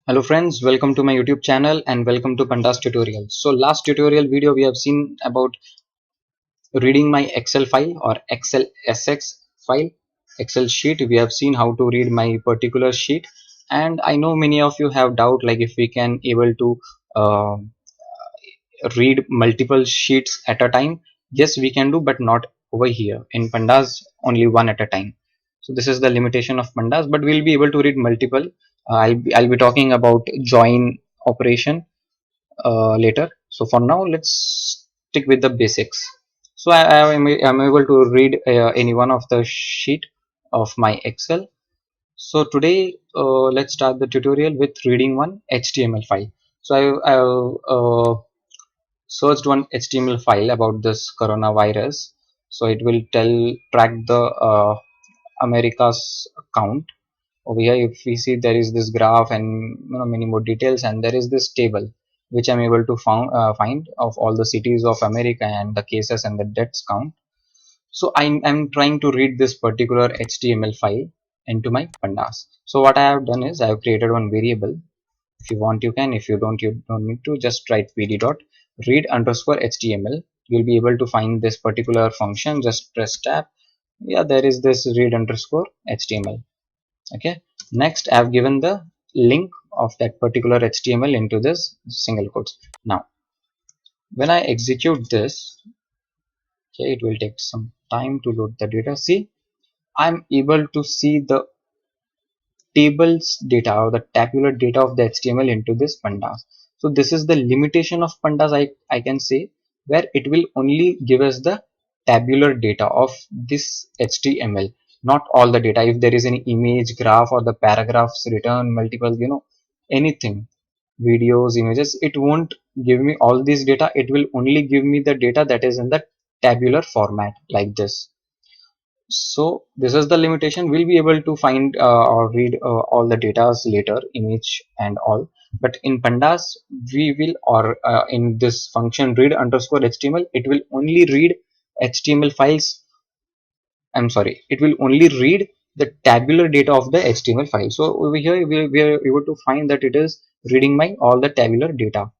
Hello friends, welcome to my YouTube channel and welcome to Pandas tutorial. So last tutorial video we have seen about reading my Excel file or Excel SX file, Excel sheet. We have seen how to read my particular sheet, and I know many of you have doubt like if we can able to uh, read multiple sheets at a time. Yes, we can do, but not over here in Pandas, only one at a time. So this is the limitation of Pandas, but we'll be able to read multiple. I'll be talking about join operation later. So for now, let's stick with the basics. So I'm able to read any one of the sheet of my Excel. So today, let's start the tutorial with reading one HTML file. So I've searched one HTML file about this coronavirus. So it will track the America's count. Over here, if we see, there is this graph and many more details, and there is this table which I'm able to find of all the cities of America and the cases and the deaths count. So I'm trying to read this particular HTML file into my Pandas. So what I have done is I have created one variable. If you want, you can. If you don't need to. Just write pd dot read underscore html. You'll be able to find this particular function. Just press tab. Yeah, there is this read underscore html. Okay. Next, I have given the link of that particular html into this single quotes. Now, when I execute this, okay, it will take some time to load the data. See, I'm able to see the tables data or the tabular data of the HTML into this pandas. So this is the limitation of pandas, I can say, where it will only give us the tabular data of this HTML, not all the data. If there is any image, graph, or the paragraphs written, multiple, anything, videos, images, it won't give me all this data. It will only give me the data that is in the tabular format like this. So this is the limitation. We'll be able to find or read all the data later, image and all. But in pandas, we will, or in this function read underscore html, it will only read html files. I'm sorry, it will only read the tabular data of the html file. So over here we are able to find that it is reading my all the tabular data,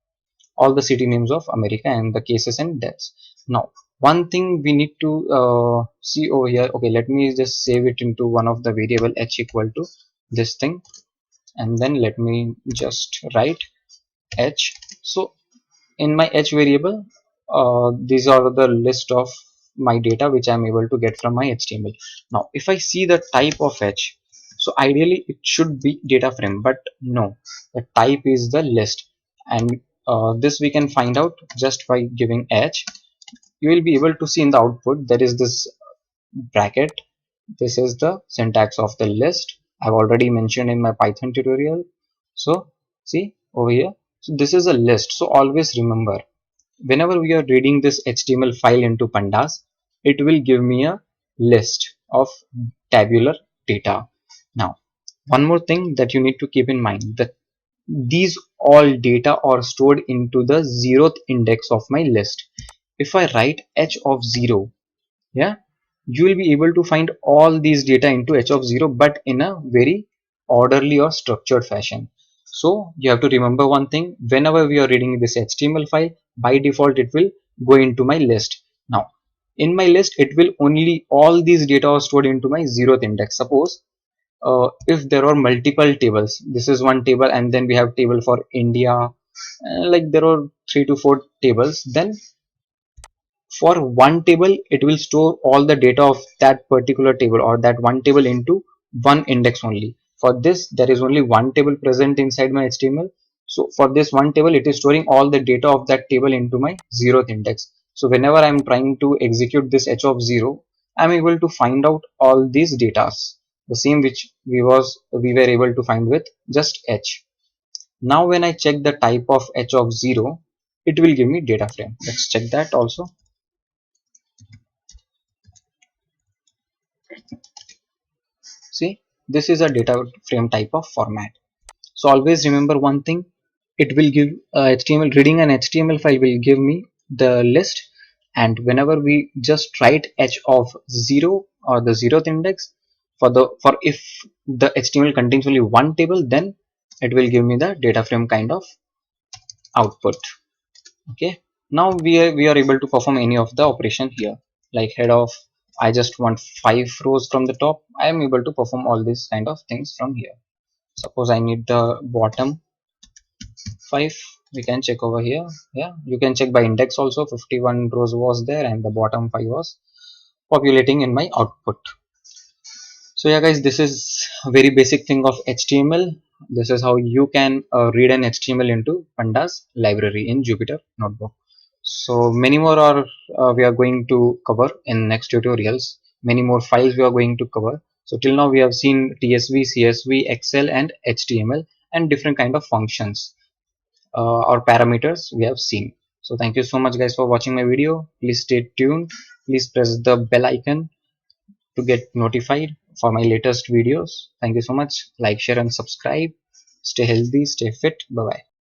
all the city names of America and the cases and deaths. Now, one thing we need to see over here. Okay, let me just save it into one of the variable h equal to this thing, and then let me just write h. So in my h variable, these are the list of my data which I'm able to get from my HTML. Now, if I see the type of h, so ideally it should be data frame, but no, the type is the list, and this we can find out just by giving h. You will be able to see in the output there is this bracket. This is the syntax of the list. I've already mentioned in my Python tutorial. So see over here, so this is a list. So always remember, whenever we are reading this HTML file into pandas, it will give me a list of tabular data. Now, one more thing that you need to keep in mind, that these all data are stored into the 0th index of my list. If I write h of 0, yeah, you will be able to find all these data into h of 0, but in a very orderly or structured fashion. So you have to remember one thing: whenever we are reading this HTML file, by default it will go into my list. Now in my list, it will only, all these data are stored into my 0th index. Suppose if there are multiple tables, this is one table, and then we have table for India, like there are 3 to 4 tables, then for one table it will store all the data of that particular table or that one table into one index only. For this, there is only one table present inside my HTML. So for this one table, it is storing all the data of that table into my 0th index. So whenever I'm trying to execute this h of 0, I'm able to find out all these datas, the same which we were able to find with just h. Now when I check the type of h of 0, it will give me data frame. Let's check that also. See, this is a data frame type of format. So always remember one thing: it will give HTML, reading an HTML file will give me the list, and whenever we just write h of 0 or the 0th index, for if the HTML contains only one table, then it will give me the data frame kind of output. Okay, now we are able to perform any of the operation here, like head of, I just want 5 rows from the top, I am able to perform all these kind of things from here. Suppose I need the bottom 5, we can check over here. Yeah, you can check by index also, 51 rows was there and the bottom 5 was populating in my output. So yeah guys, this is a very basic thing of HTML. This is how you can read an HTML into Pandas library in Jupyter Notebook. So many more are we are going to cover in next tutorials. Many more files we are going to cover. So till now we have seen TSV, CSV, Excel and HTML and different kind of functions or parameters we have seen. So thank you so much guys for watching my video. Please stay tuned. Please press the bell icon to get notified for my latest videos. Thank you so much. Like, share and subscribe. Stay healthy, stay fit. Bye bye.